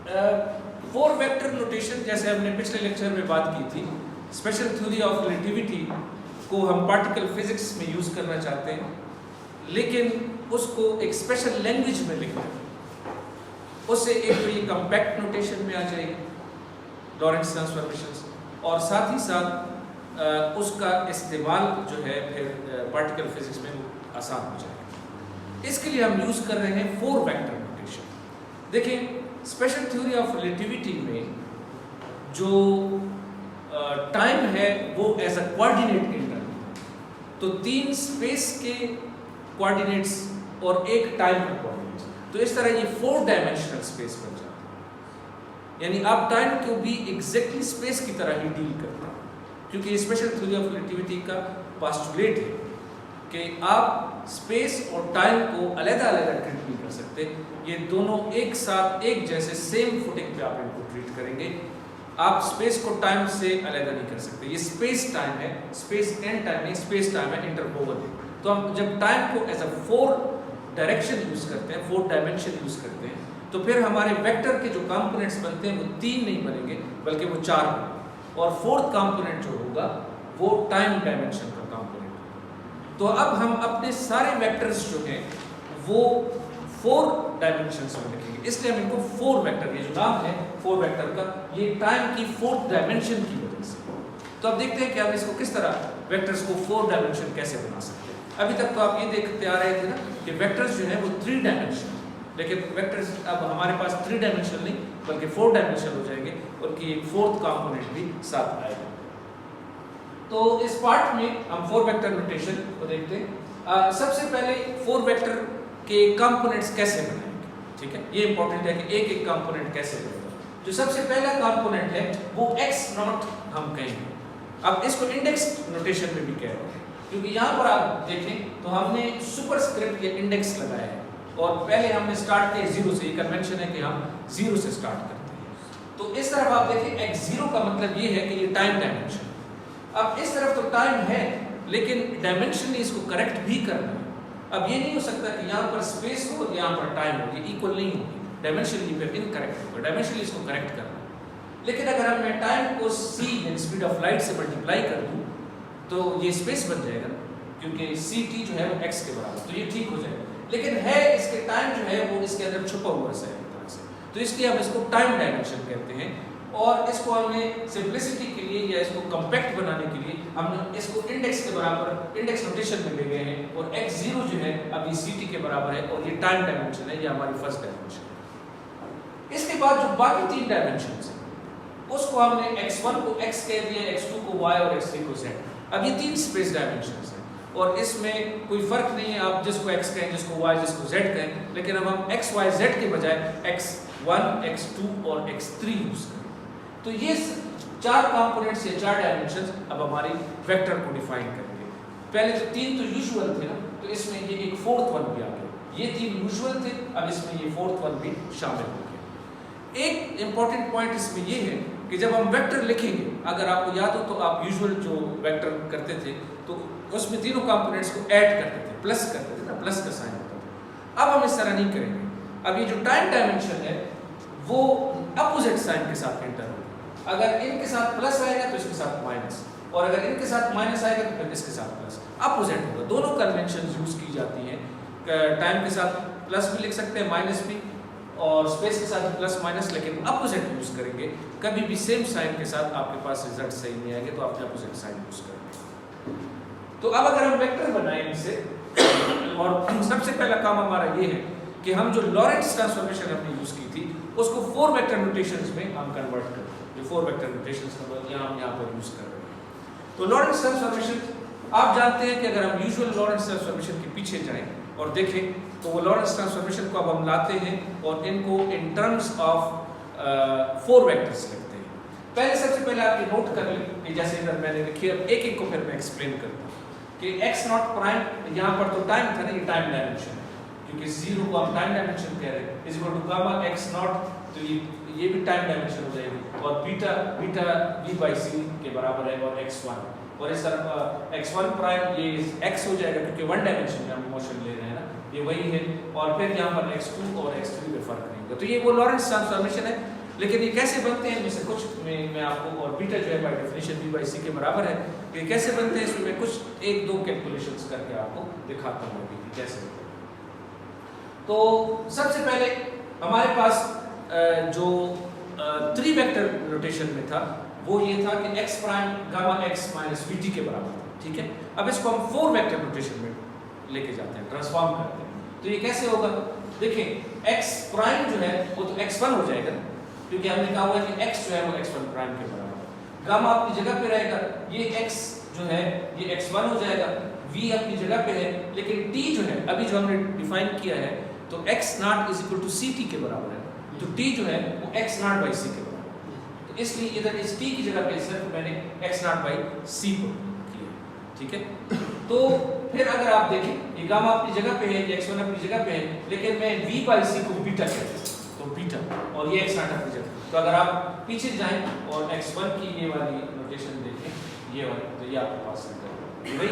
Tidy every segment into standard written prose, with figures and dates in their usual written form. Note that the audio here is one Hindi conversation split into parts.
फोर वेक्टर नोटेशन, जैसे हमने पिछले लेक्चर में बात की थी, स्पेशल थ्योरी ऑफ रिलेटिविटी को हम पार्टिकल फिजिक्स में यूज करना चाहते हैं, लेकिन उसको एक स्पेशल लैंग्वेज में लिखना है। उससे एक तो ये कॉम्पैक्ट नोटेशन में आ जाएगी लॉरेंट्ज ट्रांसफॉर्मेशंस, और साथ ही साथ उसका इस्तेमाल जो है फिर पार्टिकल फिजिक्स में वो आसान हो जाएगा। इसके लिए हम यूज कर रहे हैं फोर वेक्टर नोटेशन। देखिए, स्पेशल थ्योरी ऑफ रिलेटिविटी में जो टाइम है वो एज अ कोऑर्डिनेट इंटरवल, तो तीन स्पेस के कोऑर्डिनेट्स और एक टाइम का कोऑर्डिनेट्स, तो इस तरह ये फोर डायमेंशनल स्पेस बन जाता है। यानी आप टाइम को भी एग्जैक्टली स्पेस की तरह ही डील करते हैं, क्योंकि ये स्पेशल थ्योरी ऑफ रिलेटिविटी का पोस्टुलेट है कि आप स्पेस और टाइम को अलग-अलग ट्रीट नहीं कर सकते। ये दोनों एक साथ एक जैसे सेम फुटिंग पे आप इनको ट्रीट करेंगे। आप स्पेस को टाइम से अलग नहीं कर सकते। ये स्पेस टाइम है, स्पेस एंड टाइम नहीं, स्पेस टाइम है, इंटरवोवन है। तो हम जब टाइम को as a four direction use करते हैं, फोर डायमेंशन यूज करते हैं, तो फिर हमारे वेक्टर के जो कंपोनेंट्स बनते हैं वो तीन नहीं बनेंगे बल्कि वो चार बनेंगे, और फोर्थ कंपोनेंट जो होगा वो टाइम डायमेंशन का कंपोनेंट होगा। तो अब हम अपने सारे वेक्टर्स जो हैं वो फोर डायमेंशंस में लिखेंगे, इसलिए हम इनको फोर वेक्टर, ये जो नाम है फोर वेक्टर का, ये टाइम की फोर्थ डायमेंशन की वजह से। तो अब देखते हैं कि हम इसको किस तरह वेक्टर्स को फोर डायमेंशन कैसे बना सकते हैं। अभी तक तो आप ये देखते आ रहे थे ना कि वेक्टर्स जो है वो थ्री डायमेंशन, लेकिन वेक्टर्स अब हमारे पास थ्री डायमेंशन नहीं बल्कि फोर डायमेंशन हो जाएंगे, उनकी एक फोर्थ कंपोनेंट भी साथ आएगा। तो इस पार्ट में हम फोर वेक्टर नोटेशन को देखते हैं। सबसे पहले फोर वेक्टर के कंपोनेंट्स कैसे बनाएंगे, ठीक है, ये इंपॉर्टेंट है कि एक एक कंपोनेंट कैसे बनेगा। जो सबसे पहला कंपोनेंट है वो x नॉट हम कहेंगे। अब इसको इंडेक्स नोटेशन में भी कह रहे हैं, क्योंकि यहाँ पर आप देखें तो हमने सुपरस्क्रिप्ट या इंडेक्स लगाया है, और पहले हमने स्टार्ट किया जीरो से। ये कन्वेंशन है कि हम जीरो से स्टार्ट करते हैं। तो इस तरफ आप देखें x0 का मतलब ये है कि ये टाइम डायमेंशन। अब इस तरफ तो टाइम है, लेकिन डायमेंशन इसको करेक्ट भी करना है। अब ये नहीं हो सकता कि यहाँ पर स्पेस हो और यहाँ पर टाइम हो, ये इक्वल नहीं होगी, डायमेंशनली फिर इनकरेक्ट होगा, डायमेंशनली इसको करेक्ट करना है। लेकिन अगर हम मैं टाइम को c यानी स्पीड ऑफ लाइट से मल्टीप्लाई कर दूँ तो ये स्पेस बन जाएगा, क्योंकि ct जो है वो x के बराबर, तो ये ठीक हो जाएगा। लेकिन है इसके टाइम जो है वो इसके अंदर छुपा हुआ है एक तरह से, तो इसलिए हम इसको टाइम डायमेंशन कहते हैं। और इसको हमने सिंप्लिसिटी के लिए या इसको कॉम्पैक्ट बनाने के लिए हमने इसको इंडेक्स के बराबर इंडेक्स नोटेशन में ले गए हैं, और x0 जो है अब ये ct के बराबर है, और ये टाइम डायमेंशन है, ये हमारी फर्स्ट डायमेंशन है। इसके बाद जो बाकी तीन डायमेंशंस हैं उसको हमने x1 को x कह दिया, x2 को y और x3 को z। अब ये तीन स्पेस डायमेंशंस हैं, और इसमें कोई फर्क नहीं है आप जिसको x कहें, जिसको y, जिसको z कहें, लेकिन अब हम x y z के बजाय x1 x2 और x3 यूज करें। तो ये चार कंपोनेंट्स या चार डायमेंशंस अब हमारी वेक्टर को डिफाइन करेंगे। पहले तो तीन तो यूजुअल थे ना, तो इसमें ये एक फोर्थ वन भी आ गया। ये तीन यूजुअल थे, अब इसमें ये फोर्थ वन भी शामिल हो गया। एक इंपॉर्टेंट पॉइंट इसमें ये है कि जब हम वेक्टर लिखेंगे, अगर आपको याद हो तो आप यूजुअल जो वेक्टर करते थे तो उसमें तीनों कंपोनेंट्स को ऐड करते थे, प्लस करते थे ना, प्लस का साइन होता था। अब हम इस तरह नहीं करेंगे। अब ये जो टाइम डायमेंशन है वो अपोजिट साइन के साथ एंटर होगा। अगर इनके साथ प्लस आएगा तो इसके साथ माइनस, और अगर इनके साथ माइनस आएगा तो फिर इसके साथ प्लस, अपोजिट होगा। दोनों कन्वेंशन यूज की जाती हैं। टाइम के साथ प्लस भी लिख सकते हैं, माइनस भी, और स्पेस के साथ प्लस माइनस, लेकिन अपोजिट यूज करेंगे। कभी भी सेम साइन के साथ आपके पास रिजल्ट सही नहीं आएंगे, तो आप अपोजिट साइन यूज करेंगे। तो अब अगर हम वेक्टर बनाएं इनसे, और सबसे पहला काम हमारा ये है कि हम जो लॉरेंट्ज ट्रांसफॉर्मेशन हमने यूज की थी उसको फोर वेक्टर नोटेशंस में हम कन्वर्ट करें। जो फोर वेक्टर नोटेशंस हम यहाँ पर यूज कर रहे हैं। तो लॉरेंट्ज ट्रांसफॉर्मेशन आप जानते हैं कि अगर हम यूजुअल लॉरेंट्ज ट्रांसफॉर्मेशन के पीछे जाएं और देखें तो वो लॉरेंट्ज ट्रांसफॉर्मेशन को अब हम लाते हैं और इनको in terms of four vectors लिखते हैं। पहले सबसे पहले आप ये नोट कर लें कि जैसे इधर मैंने लिखी है, एक एक को फिर मैं एक्सप्लेन करता हूँ कि x नॉट प्राइम, यहाँ पर तो टाइम था ना, ये टाइम डायमेंशन है, क्योंकि जीरो को हम टाइम डायमेंशन कह रहे हैं, is equal to gamma x naught, तो ये भी टाइम डायमेंशन हो जाएगी, और बीटा v/c के बराबर है, और x1, और इस तरफ x1 प्राइम ये x हो जाएगा क्योंकि वन डायमेंशन में हम मोशन ले रहे हैं ना, ये वही है, और फिर यहाँ पर x2 और x3 में फर्क नहीं होगा। तो ये वो लॉरेंट्ज ट्रांसफॉर्मेशन है लेकिन ये कैसे बनते हैं इनमें से कुछ मैं आपको, और बीटा जो है बाय डेफिनेशन बी बाई सी के बराबर है, ये कैसे बनते हैं इसमें मैं कुछ एक दो कैलकुलेशंस करके आपको दिखाता हूँ अभी कैसे बनते हैं। तो सबसे पहले हमारे पास जो 3 वेक्टर नोटेशन में था वो ये था कि x prime gamma x minus vt के बराबर था, ठीक है। अब इसको हम 4 वेक्टर नोटेशन में लेके जाते हैं, ट्रांसफॉर्म करते हैं। तो ये कैसे होगा, देखिए x प्राइम जो है वो तो x1 हो जाएगा, क्योंकि हमने कहा हुआ है कि x जो है वो x1 प्राइम के बराबर है। गामा अपनी जगह पे रहेगा, ये x जो है ये x1 हो जाएगा, v अपनी जगह पे है, लेकिन t जो है अभी जो हमने डिफाइन किया है तो x naught is equal to ct के बराबर है, तो t जो है वो x नॉट बाई c के बराबर है। तो इसलिए इधर इस t की जगह पे सिर्फ मैंने x नॉट बाई c को किया, ठीक है। तो फिर अगर आप देखें ये गामा अपनी जगह पे है, ये x1 अपनी जगह पे है, लेकिन मैं v बाई c को बीटा कहता हूं, तो बीटा, और ये x नॉट अपनी जगह। तो अगर आप पीछे जाएं और x1 की ये वाली नोटेशन देखें, ये वाली, तो ये आपके पास वही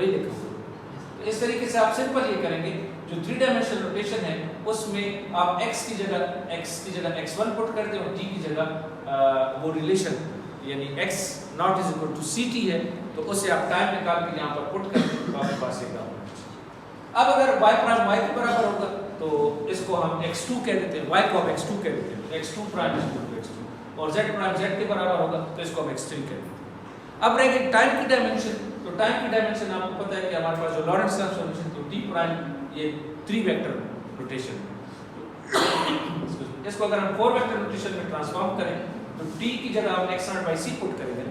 लिखा हुआ है। तो इस तरीके से आप सिंपल ये करेंगे, जो 3 डायमेंशनल नोटेशन है उसमें आप x की जगह x1 पुट करते हैं और t की जगह वो रिलेशन यानी x naught is equal to ct है, तो उससे आप टाइम निकाल के यहाँ पर पुट करते हैं तो आपके पास ये काम होगा। अब अगर y प्राइम y के बराबर होगा तो इसको हम x2 कह देते हैं, y को हम x2 कह देते हैं, x2 prime is equal to x2, और z प्राइम z के बराबर होगा तो इसको हम x3 कह देते हैं। अब रह गई टाइम की डायमेंशन, तो टाइम की डायमेंशन आपको पता है कि हमारे पास जो लॉरेंट्ज ट्रांसफॉर्मेशन, तो t प्राइम ये 3 वेक्टर नोटेशन, इसको अगर हम 4 वेक्टर नोटेशन में ट्रांसफॉर्म करें तो t की जगह हम x naught by c put करेंगे,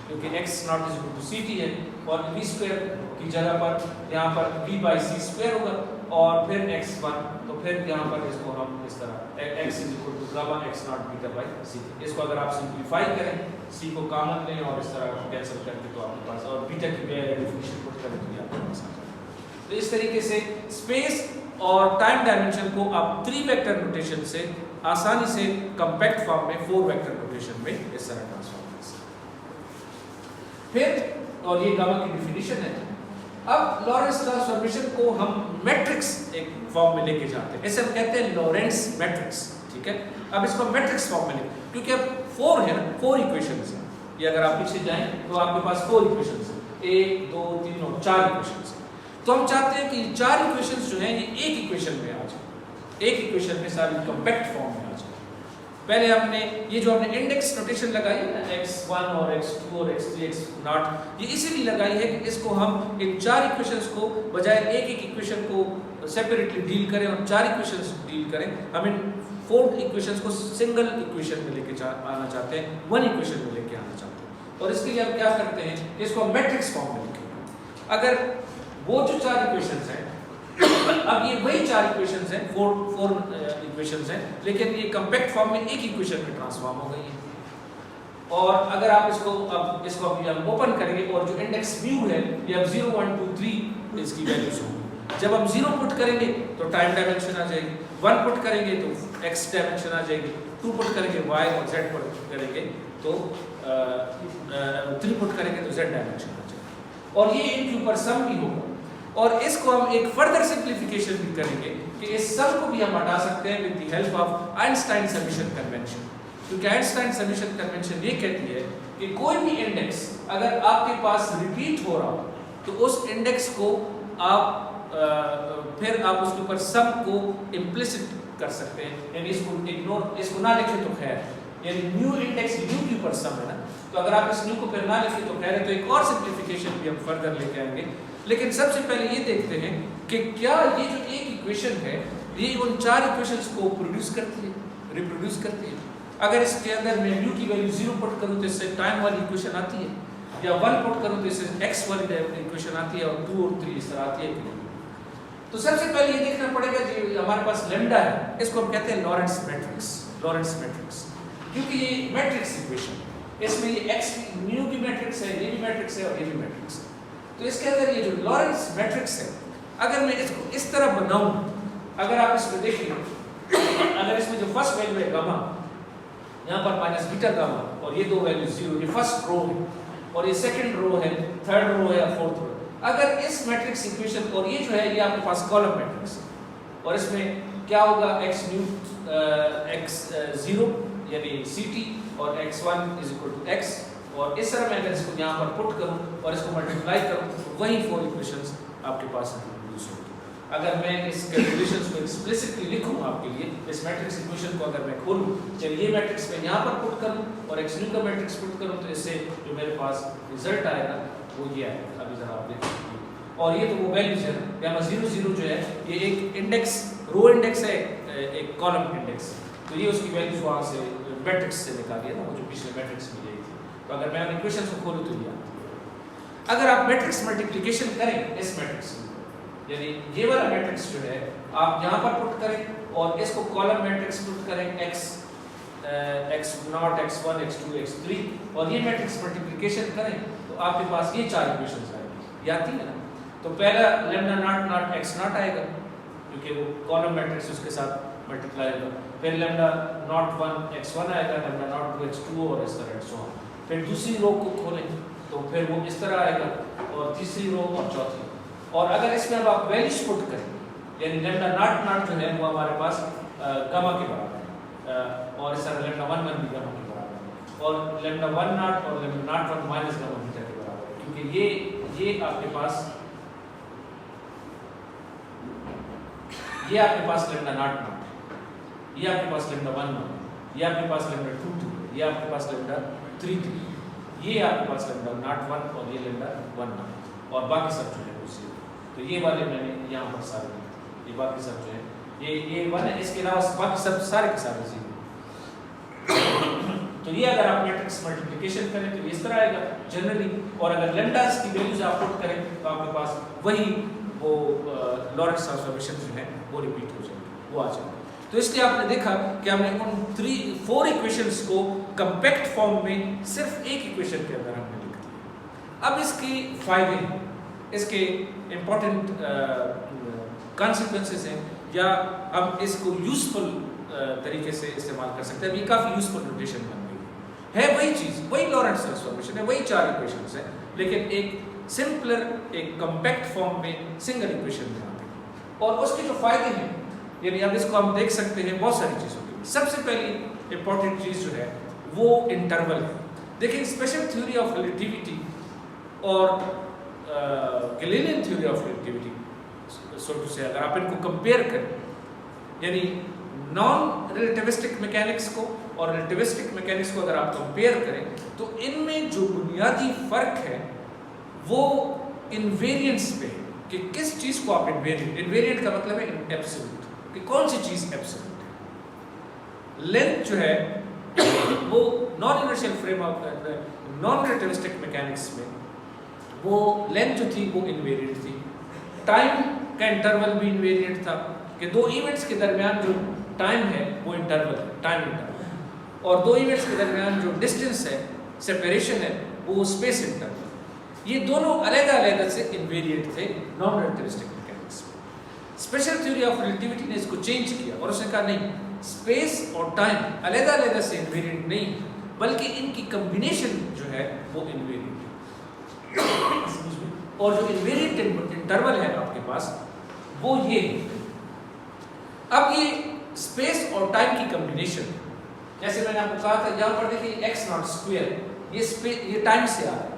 क्योंकि x naught is equal to ct है, और v स्क्वायर की जगह पर यहाँ पर v बाई c स्क्वायर होगा, और फिर x1, तो फिर यहाँ पर इसको हम इस तरह x is equal to gamma x naught beta by c। इसको अगर आप सिंप्लीफाई करें, c को कॉमन लें और इस तरह कैंसिल करके तो आपके पास, और बीटा की डेफिनेशन पुट करें तो ये आपके पास आ जाएगा। तो इस तरीके से स्पेस और टाइम डायमेंशन को आप 3 वेक्टर नोटेशन से आसानी से कॉम्पैक्ट फॉर्म में 4 वेक्टर नोटेशन में इस तरह ट्रांसफॉर्म कर सकते हैं। फिर, और ये गामा की डेफिनेशन है, अब लॉरेंट्ज ट्रांसफॉर्मेशन को हम मैट्रिक्स एक फॉर्म में लेके जाते हैं, ऐसे हम कहते हैं लॉरेंट्ज मैट्रिक्स, ठीक है। अब इसको मैट्रिक्स फॉर्म में लें, क्योंकि अब 4 है ना, 4 इक्वेशंस हैं, ये अगर आप पीछे जाएं तो आपके पास 4 इक्वेशंस हैं, 1 2 3 और 4 इक्वेशंस हैं। तो हम चाहते हैं कि 4 इक्वेशंस जो हैं ये एक इक्वेशन में आ जाए, एक इक्वेशन में सारी कॉम्पैक्ट फॉर्म में आ जाए। पहले हमने ये जो हमने इंडेक्स नोटेशन लगाई है ना, x1 और x2 और x3 x0, ये इसीलिए लगाई है कि इसको हम इन 4 इक्वेशंस को बजाय एक इक्वेशन को सेपरेटली डील करें और 4 इक्वेशंस डील करें, हम इन 4 इक्वेशंस को सिंगल इक्वेशन में लेके आना चाहते हैं, 1 इक्वेशन में लेके आना चाहते हैं। और इसके लिए हम क्या करते हैं, इसको हम मैट्रिक्स फॉर्म में लिखेंगे। अगर वो जो 4 इक्वेशंस हैं, अब ये वही 4 इक्वेशंस हैं, 4 इक्वेशंस हैं, लेकिन ये कॉम्पैक्ट फॉर्म में एक इक्वेशन में ट्रांसफॉर्म हो गई है। और अगर आप इसको अभी हम ओपन करेंगे और जो इंडेक्स म्यू है ये अब 0 1 2 3 इसकी वैल्यूज होंगी। जब हम 0 पुट करेंगे तो टाइम डायमेंशन आ जाएगी, 1 पुट करेंगे तो x डायमेंशन आ जाएगी, 2 पुट करेंगे y और z पुट करेंगे तो 3 पुट करेंगे तो z डायमेंशन आ जाएगा। और ये इनके ऊपर सम भी होगा, और इसको हम एक फर्दर सिंप्लीफिकेशन भी करेंगे कि इस सम को भी हम हटा सकते हैं with the help of Einstein summation convention, क्योंकि आइंस्टाइन समेशन कन्वेंशन ये कहती है कि कोई भी इंडेक्स अगर आपके पास रिपीट हो रहा हो तो उस इंडेक्स को आप फिर आप उसके ऊपर सम को इम्प्लिसिट कर सकते हैं, यानी इसको इग्नोर, इसको ना लिखें तो खैर, यानी न्यू इंडेक्स न्यू के ऊपर सम है ना, तो अगर आप इस न्यू को फिर ना लिखें तो खैर है। तो एक और सिंप्लीफिकेशन भी हम फर्दर लेके आएंगे, लेकिन सबसे पहले ये देखते हैं कि क्या ये जो एक इक्वेशन है ये उन 4 इक्वेशंस को प्रोड्यूस करती है, रिप्रोड्यूस करती है। अगर इसके अंदर मैं म्यू की वैल्यू 0 पुट करूं तो इससे टाइम वाली इक्वेशन आती है, या 1 पुट करूं तो इससे x वाली इक्वेशन आती है, और 2 और 3 इस तरह आती है। तो सबसे पहले ये देखना पड़ेगा जो हमारे पास लैम्डा है, इसको हम कहते हैं लॉरेंट्ज मैट्रिक्स, लॉरेंट्ज मैट्रिक्स, क्योंकि ये मैट्रिक्स इक्वेशन है, इसमें ये x म्यू की मैट्रिक्स है, ये भी मैट्रिक्स है और ये भी मैट्रिक्स है। तो इसके अंदर ये जो लॉरेंट्ज मैट्रिक्स है, अगर मैं इसको इस तरह बनाऊं, अगर आप इसमें देखिए, अगर इसमें जो फर्स्ट वैल्यू है गामा, यहाँ पर माइनस बीटा गामा, और ये 2 वैल्यू 0, ये फर्स्ट रो है, और ये सेकंड रो है, थर्ड रो है या फोर्थ रो। अगर इस मैट्रिक्स इक्वेशन, और ये जो है ये आपके पास कॉलम मैट्रिक्स है, और इसमें क्या होगा x न्यू x0 यानी ct और x1 is equal to x, और इस तरह मैं अगर इसको यहाँ पर पुट करूँ और इसको मल्टीप्लाई करूँ तो वही 4 इक्वेशंस आपके पास प्रोड्यूस होंगी। अगर मैं इस कैलकुलेशंस को एक्सप्लिसिटली लिखूँ आपके लिए, इस मैट्रिक्स इक्वेशन को अगर मैं खोलूँ, चलिए ये मैट्रिक्स मैं यहाँ पर पुट करूँ और x न्यू का मैट्रिक्स पुट करूँ, तो इससे जो मेरे पास रिजल्ट आएगा वो ये आएगा। अभी जरा आप देखिए, और ये तो वो वैल्यूज है यहाँ 0 0 जो है ये एक इंडेक्स, रो इंडेक्स है, एक कॉलम इंडेक्स, तो ये उसकी वैल्यूज वहाँ से मैट्रिक्स से निकाली है ना, वो जो पिछले मैट्रिक्स में यही थी। तो अगर मैं इक्वेशन को खोलूँ तो ये आती है। अगर आप मैट्रिक्स मल्टीप्लिकेशन करें इस मैट्रिक्स में, यानी ये वाला मैट्रिक्स जो है आप यहाँ पर पुट करें और इसको कॉलम मैट्रिक्स पुट करें x0 x1 x2 x3 और ये मैट्रिक्स मल्टीप्लिकेशन करें तो आपके पास ये 4 इक्वेशंस आएंगी, ये आती है ना। तो पहला लैम्डा नॉट नॉट x0 आएगा क्योंकि वो कॉलम मैट्रिक्स उसके साथ मल्टीप्लाई होगा, फिर लैम्डा नॉट 1 x1 आएगा, लैम्डा नॉट 2 x2 और इस तरह से। फिर दूसरी रो को खोलें तो फिर वो इस तरह आएगा, और तीसरी रो और चौथी। और अगर इसमें अब आप वैल्यूज पुट करें, यानी लैम्डा नॉट नॉट जो है वो हमारे पास गामा के बराबर है, और इस तरह लैम्डा 1 1 भी गामा के बराबर है, और लैम्डा 1 नॉट और lambda naught 1 minus gamma beta के बराबर है, क्योंकि ये आपके पास लैम्डा नॉट नॉट, ये आपके पास लैम्डा 1 1, ये आपके पास लैम्डा 2 2, ये आपके पास लैम्डा 3 3, ये आपके पास लैम्डा नॉट 1 और ये लैम्डा 1 नॉट, और बाकी सब जो है वो 0। तो ये वाले मैंने यहाँ पर सारे, ये बाकी सब जो है ये 1 है, इसके अलावा बाकी सब सारे के सारे 0। तो ये अगर आप मैट्रिक्स मल्टीप्लिकेशन करें तो इस तरह आएगा जनरली, और अगर लैम्डास की वैल्यूज आप पुट करें तो आपके पास वही वो लॉरेंट्ज ट्रांसफॉर्मेशन जो है वो रिपीट हो जाएगी, वो आ जाएगा। तो इसलिए आपने देखा कि हमने उन 4 इक्वेशंस को कंपैक्ट फॉर्म में सिर्फ एक इक्वेशन के अंदर हमने लिख दिया। अब इसके फायदे, इसके इंपॉर्टेंट कॉन्सिक्वेंसेस हैं, या हम इसको यूजफुल तरीके से इस्तेमाल कर सकते हैं। अब ये काफ़ी यूजफुल नोटेशन बन गई है, वही चीज़, वही लॉरेंट्ज ट्रांसफॉर्मेशन है, वही 4 इक्वेशंस हैं, लेकिन एक सिंपलर, एक कंपैक्ट फॉर्म में सिंगल इक्वेशन में आते हैं। और उसके जो फायदे हैं, यानी अब इसको हम देख सकते हैं बहुत सारी चीज़ों के। सबसे पहली इंपॉर्टेंट चीज़ जो है वो इंटरवल है। देखिए स्पेशल थ्योरी ऑफ रिलेटिविटी और Galilean theory of relativity, so to say अगर आप इनको कंपेयर करें, यानी नॉन रिलेटिविस्टिक मैकेनिक्स को और रिलेटिविस्टिक मैकेनिक्स को अगर आप कंपेयर करें तो इनमें जो बुनियादी फर्क है वो इनवेरिएंस पे है, कि किस चीज़ को आप इनवेरिएंट का मतलब है एब्सोल्यूट, कि कौन सी चीज़ एब्सोल्यूट है। लेंथ जो है वो non inertial frame of non relativistic mechanics में वो लेंथ जो थी वो इनवेरिएंट थी। टाइम का इंटरवल भी इनवेरिएंट था, कि 2 इवेंट्स के दरमियान जो टाइम है वो इंटरवल है, टाइम इंटरवल, और 2 इवेंट्स के दरमियान जो डिस्टेंस है, सेपरेशन है, वो स्पेस इंटरवल। ये दोनों अलग-अलग से इनवेरिएंट थे नॉन रिलेटिविस्टिक मैकेनिक्स में। स्पेशल थ्योरी ऑफ रिलेटिविटी ने इसको चेंज किया और उसने कहा नहीं, स्पेस और टाइम अलग-अलग से इनवेरिएंट नहीं, बल्कि इनकी कॉम्बिनेशन जो है वो इनवेरिएंट है। और जो इनवेरिएंट इंटरवल है आपके पास वो ये है। अब ये स्पेस और टाइम की कॉम्बिनेशन, जैसे मैंने आपको कहा था, यहाँ पर देखिए x0² ये टाइम से आ रहा है,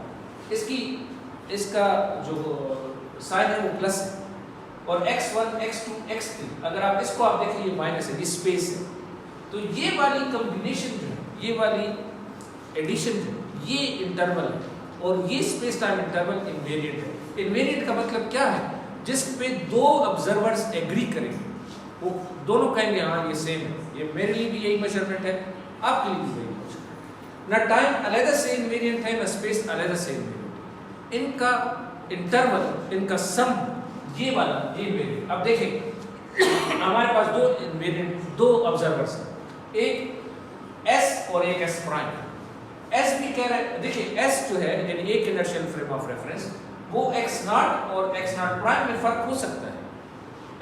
इसका जो साइन है वो प्लस है, और x1 x2 x3 अगर आप इसको आप देखें ये माइनस है, ये स्पेस है। तो ये वाली कॉम्बिनेशन जो है, ये वाली एडिशन जो है, ये इंटरवल है, और ये स्पेस टाइम इंटरवल इनवेरिएंट है। इनवेरिएंट का मतलब क्या है? जिस पे 2 ऑब्जर्वर्स एग्री करेंगे, वो दोनों कहेंगे हाँ ये सेम है, ये मेरे लिए भी यही मेजरमेंट है, आपके लिए भी यही मेजरमेंट। ना टाइम अलग से इनवेरिएंट है, ना स्पेस अलग से इनवेरिएंट है। इनका इंटरवल, इनका सम, ये वाला ये इनवेरिएंट। अब देखें हमारे पास 2 इनवेरिएंट, 2 ऑब्जर्वर्स हैं, एक s और एक s प्राइम। s भी कह रहा है, देखिए s जो है यानी एक इनर्शियल फ्रेम ऑफ रेफरेंस, वो x0 और x0 प्राइम में फर्क हो सकता है,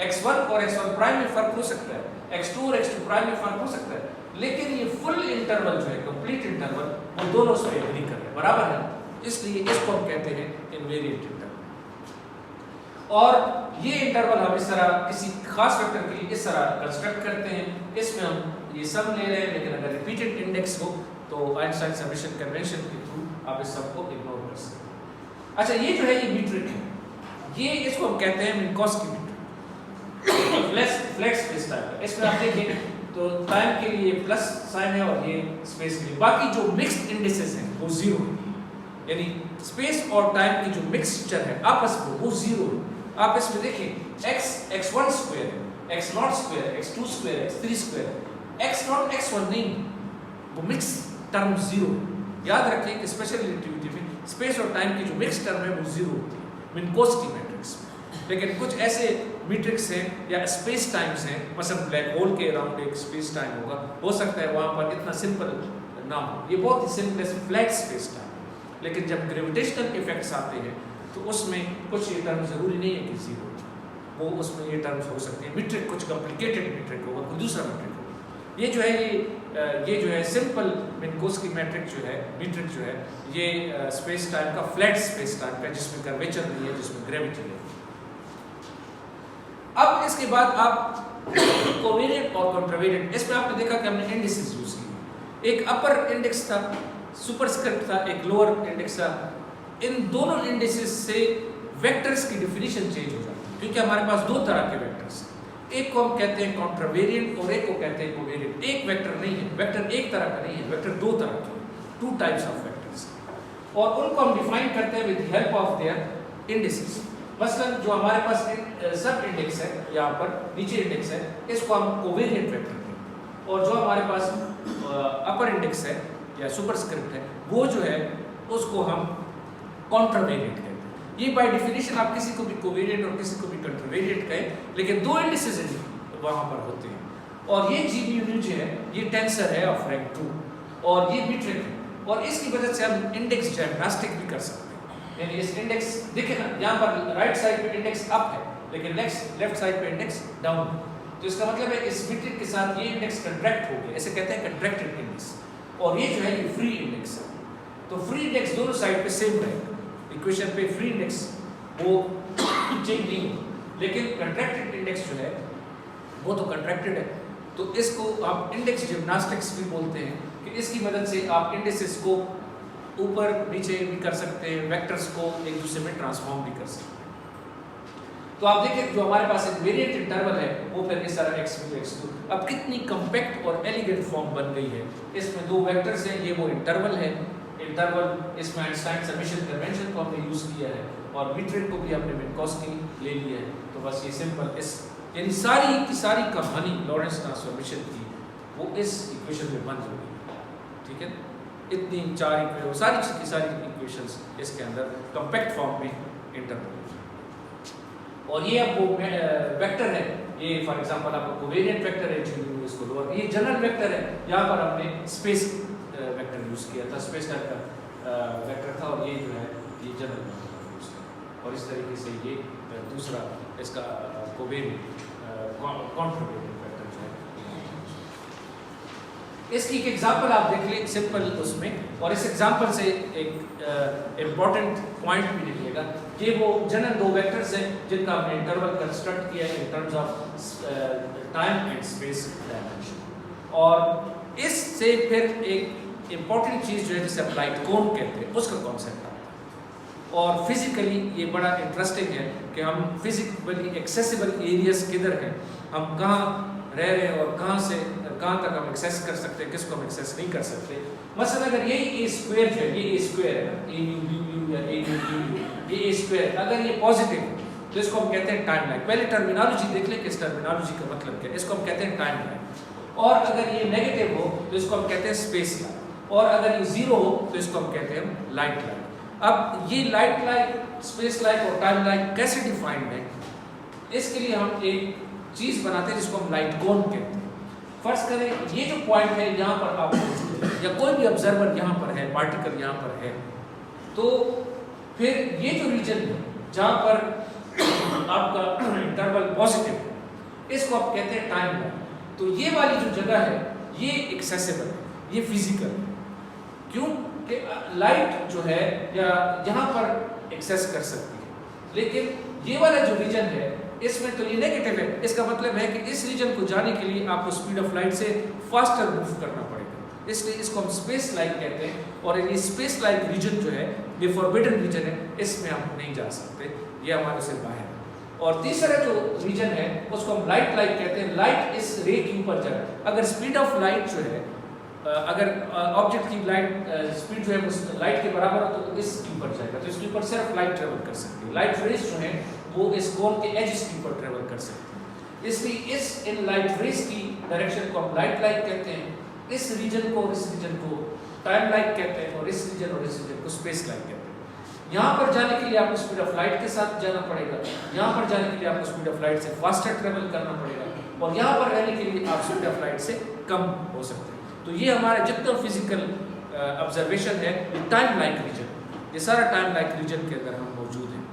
x1 और x1 प्राइम में फर्क हो सकता है, x2 और x2 प्राइम में फर्क हो सकता है, लेकिन ये फुल इंटरवल जो है, कंप्लीट इंटरवल, वो दोनों उस पर एग्री कर रहे हैं, बराबर है। इसलिए इसको हम कहते हैं इनवेरिएंट इंटरवल। और ये इंटरवल हम इस तरह किसी खास वेक्टर के लिए इस तरह कंस्ट्रक्ट करते हैं। इसमें हम ये सम ले रहे हैं, लेकिन अगर रिपीटेड इंडेक्स हो तो आइंस्टाइन समेशन कन्वेंशन के थ्रू आप इस सब को इग्नोर कर सकते हैं। अच्छा, ये जो है ये मीट्रिक है, ये इसको हम कहते हैं मिन्कोस्की मीट्रिक, फ्लैट स्पेस टाइम है। इसमें आप देखें तो टाइम के लिए प्लस साइन है और ये स्पेस के लिए, बाकी जो मिक्स्ड इंडिसेस हैं वो जीरो है, यानी स्पेस और टाइम की जो मिक्सचर है आपस में वो जीरो है। आप इसमें देखें x1 स्क्वायर है, x0 square, x2 square, x3 square, x0 x1 नहीं, वो मिक्स टर्म जीरो है। याद रखें कि स्पेशल रिलेटिविटी में स्पेस और टाइम की जो मिक्स टर्म है वो जीरो होती है मिन्कोस्की मैट्रिक्स में। लेकिन कुछ ऐसे मैट्रिक्स हैं या स्पेस टाइम्स हैं, मसलन ब्लैक होल के अराउंड एक स्पेस टाइम होगा, हो सकता है वहाँ पर इतना सिंपल ना हो, ये बहुत ही सिंपलेस्ट फ्लैट स्पेस टाइम। लेकिन जब ग्रेविटेशनल इफेक्ट्स आते हैं तो उसमें कुछ ये टर्म जरूरी नहीं है कि जीरो, वो उसमें ये टर्म्स हो सकते हैं। मीट्रिक कुछ कॉम्प्लिकेटेड मीट्रिक होगा, कोई दूसरा मीट्रिक होगा। ये जो है ये जो है सिंपल मिन्कोस्की मैट्रिक जो है मीट्रिक जो है ये स्पेस टाइम का फ्लैट स्पेस टाइम का, जिसमें कर्वेचर नहीं है, जिसमें ग्रेविटी है। अब इसके बाद आप कोवेरिएंट और कॉन्ट्रावेरिएंट, इसमें आपने देखा कि हमने इंडिसेस यूज किए, एक अपर इंडेक्स था, सुपरस्क्रिप्ट था, एक लोअर इंडेक्स था। इन दोनों इंडिसेस से वेक्टर्स की डेफिनेशन चेंज हो जाती है, क्योंकि हमारे पास दो तरह के वेक्टर्स हैं, एक को हम कहते हैं कॉन्ट्रावेरिएंट और एक को कहते हैं कोवेरिएंट। एक वेक्टर नहीं है, वेक्टर एक तरह का नहीं है, वेक्टर दो तरह के, टू टाइप्स ऑफ वेक्टर्स, और उनको हम डिफाइन करते हैं with the help of their indices. मसलन जो हमारे पास सब इंडेक्स है, यहाँ पर नीचे इंडेक्स है, इसको हम कोवेरिएंट वेक्टर कहते हैं, और जो हमारे पास अपर इंडेक्स है या सुपरस्क्रिप्ट है वो जो है उसको हम कॉन्ट्रावेरिएंट कहते हैं। ये बाय डेफिनेशन आप किसी को भी कोवेरिएंट और किसी को भी कॉन्ट्रावेरिएंट कहें, लेकिन दो इंडिसेस वहाँ पर होते हैं। और ये जी बी यू जो है ये टेंसर है ऑफ रैंक 2 और ये मीट्रिक है, और इसकी वजह से हम इंडेक्स जिम्नास्टिक भी कर सकते हैं। यानी इस इंडेक्स देखें ना, यहाँ पर राइट साइड पे इंडेक्स अप है, लेकिन लेफ्ट साइड पे इंडेक्स डाउन है, तो इसका मतलब है इस मीट्रिक के साथ ये इंडेक्स कंट्रैक्ट हो गया, इसे कहते हैं कंट्रैक्टेड इंडेक्स, और ये जो है ये फ्री इंडेक्स है। तो फ्री इंडेक्स दोनों साइड पे सेम रहेगा, इक्वेशन पे फ्री इंडेक्स वो चेंज नहीं होगा, लेकिन कंट्रैक्टेड इंडेक्स जो है वो तो कंट्रैक्टेड है। तो इसको आप इंडेक्स जिम्नास्टिक्स भी बोलते हैं, कि इसकी मदद से आप इंडेक्सेस को ऊपर नीचे भी कर सकते हैं, वेक्टर्स को एक दूसरे में ट्रांसफॉर्म भी कर सकते हैं। तो आप देखिए जो हमारे पास एक वेरिएंट इंटरवल है वो फिर इस तरह x1 x2, अब कितनी कॉम्पैक्ट और एलिगेंट फॉर्म बन गई है। इसमें दो वेक्टर्स हैं, ये वो इंटरवल है, इंटरवल इसमें आइंस्टाइन समेशन कन्वेंशन को हमने यूज किया है, और मीट्रिक को भी हमने मिन्कोस्की ले लिया है। तो बस ये सिंपल इस यानी सारी की सारी कहानी लॉरेंस ट्रांसफॉर्मेशन की वो इस इक्वेशन में बंद हो गई, ठीक है। इतनी चार सारी की सारी इक्वेशंस इसके अंदर कॉम्पैक्ट फॉर्म में इंटरवल, और ये अब वो वेक्टर है, ये फॉर एग्जांपल आपको कोवेरिएंट वेक्टर है, इसको लोअर, ये जनरल वेक्टर है, यहाँ पर हमने स्पेस वेक्टर यूज किया था, स्पेस टाइप का वेक्टर था, और ये जो है ये जनरल वेक्टर यूज किया, और इस तरीके से ये दूसरा इसका कोवेरिएंट कॉन्ट्रावेरिएंट वेक्टर जो है। इसकी एक एग्जांपल आप देख लें सिंपल उसमें, और इस एग्जांपल से एक इम्पॉर्टेंट पॉइंट भी निकलेगा कि वो जनरल दो वेक्टर्स हैं जिनका हमने इंटरवल कंस्ट्रक्ट किया है in terms of time and space dimension, और इससे फिर एक इम्पॉर्टेंट चीज़ जो है जिसे आप लाइट कोन कहते हैं उसका कॉन्सेप्ट आता है। और फिजिकली ये बड़ा इंटरेस्टिंग है कि हम फिजिकली एक्सेसिबल एरियाज किधर हैं, हम कहाँ रह रहे हैं और कहाँ से कहाँ तक हम एक्सेस कर सकते हैं, किसको हम एक्सेस नहीं कर सकते। मसलन अगर ये ए स्क्वायर जो है, ये ए स्क्वायर है ना, ए यू यू या ए यू यू, ये ए स्क्वायर, अगर ये पॉजिटिव है तो इसको हम कहते हैं टाइम लाइन। पहले टर्मिनोलॉजी देख लें कि इस टर्मिनोलॉजी का मतलब क्या है। इसको हम कहते हैं टाइम लाइन, और अगर ये नेगेटिव हो तो इसको हम कहते हैं स्पेस लाइन, और अगर ये जीरो हो तो इसको हम कहते हैं लाइट लाइन। अब ये लाइट लाइन, स्पेस लाइन और टाइम लाइन कैसे डिफाइंड है, इसके लिए हम एक चीज बनाते हैं जिसको हम लाइट कोन कहते हैं। फर्ज करें ये जो पॉइंट है यहाँ पर आप या कोई भी ऑब्जर्वर यहाँ पर है, पार्टिकल यहाँ पर है, तो फिर ये जो रीजन है जहाँ पर आपका इंटरवल पॉजिटिव है, इसको आप कहते हैं टाइम लाइन। तो ये वाली जो जगह है ये एक्सेसिबल है, ये फिजिकल है। क्यों कि लाइट जो है या यहाँ पर एक्सेस कर सकती है, लेकिन ये वाला जो रीजन है इसमें तो ये नेगेटिव है। इसका मतलब है कि इस रीजन को जाने के लिए आपको स्पीड ऑफ लाइट से फास्टर मूव करना पड़ेगा, इसलिए इसको हम स्पेस लाइट कहते हैं। और ये स्पेस लाइट रीजन जो है ये फॉरबिडन रीजन है, इसमें हम नहीं जा सकते, ये हमारे से बाहर है। और तीसरा जो रीजन है उसको हम लाइट लाइट कहते हैं। लाइट इस रे के ऊपर जाए, अगर स्पीड ऑफ लाइट जो है अगर ऑब्जेक्ट की लाइट स्पीड जो है उस लाइट के बराबर हो तो इसके ऊपर जाएगा, तो इसके ऊपर सिर्फ लाइट ट्रेवल कर सकती है। लाइट रेज जो है वो इस कोन के एजेस के ऊपर ट्रेवल कर सकती है, इसलिए इस इन लाइट रेज की डायरेक्शन को हम लाइट लाइट कहते हैं। इस रीजन को और इस रीजन को टाइम लाइट कहते हैं, और इस रीजन और इस रीजन को स्पेस लाइट कहते हैं। यहाँ पर जाने के लिए आपको स्पीड ऑफ लाइट के साथ जाना पड़ेगा, यहाँ पर जाने के लिए आपको स्पीड ऑफ लाइट से फास्टर ट्रेवल करना पड़ेगा, और यहाँ पर रहने के लिए आप स्पीड ऑफ लाइट से कम हो सकते हैं। तो ये हमारा जितना फिजिकल ऑब्जर्वेशन है ये टाइम लाइक रीजन, ये सारा टाइम लाइक रीजन के अंदर हम मौजूद हैं।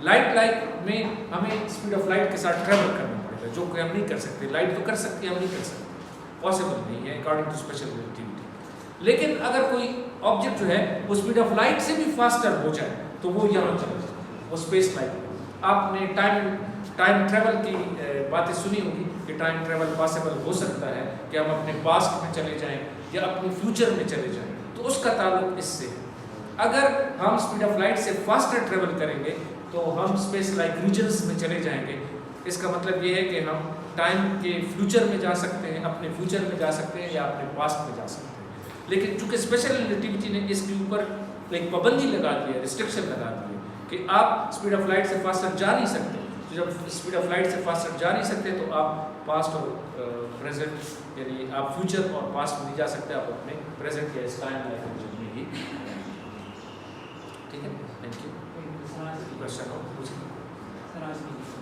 लाइट लाइक में हमें स्पीड ऑफ लाइट के साथ ट्रेवल करना पड़ेगा, जो कि हम नहीं कर सकते। लाइट तो कर सकते हैं, हम नहीं कर सकते, पॉसिबल नहीं है अकॉर्डिंग टू स्पेशल रिलेटिविटी। लेकिन अगर कोई ऑब्जेक्ट जो है वो स्पीड ऑफ लाइट से भी फास्टर हो जाए तो वो यहाँ चला जाए, वो स्पेस लाइट। आपने टाइम ट्रेवल की बातें सुनी होगी कि टाइम ट्रेवल पॉसिबल हो सकता है कि हम अपने पास्ट में चले जाएं या अपने फ्यूचर में चले जाएं, तो उसका ताल्लुक इससे है। अगर हम स्पीड ऑफ लाइट से फास्टर ट्रेवल करेंगे तो हम स्पेस लाइक रीजन्स में चले जाएंगे। इसका मतलब ये है कि हम टाइम के फ्यूचर में जा सकते हैं, अपने फ्यूचर में जा सकते हैं या अपने पास्ट में जा सकते हैं। लेकिन चूंकि स्पेशल रिलेटिविटी ने इसके ऊपर एक पाबंदी लगा दी है, रिस्ट्रिक्शन लगा दी है कि आप स्पीड ऑफ लाइट से फास्टर जा नहीं सकते। तो जब स्पीड ऑफ लाइट से फास्टर जा नहीं सकते तो आप पास्ट और प्रेजेंट यानी आप फ्यूचर और पास्ट में नहीं जा सकते, आप अपने प्रेजेंट या इस टाइम लाइफ में ही। ठीक है, थैंक यू। क्वेश्चन हो पूछिए।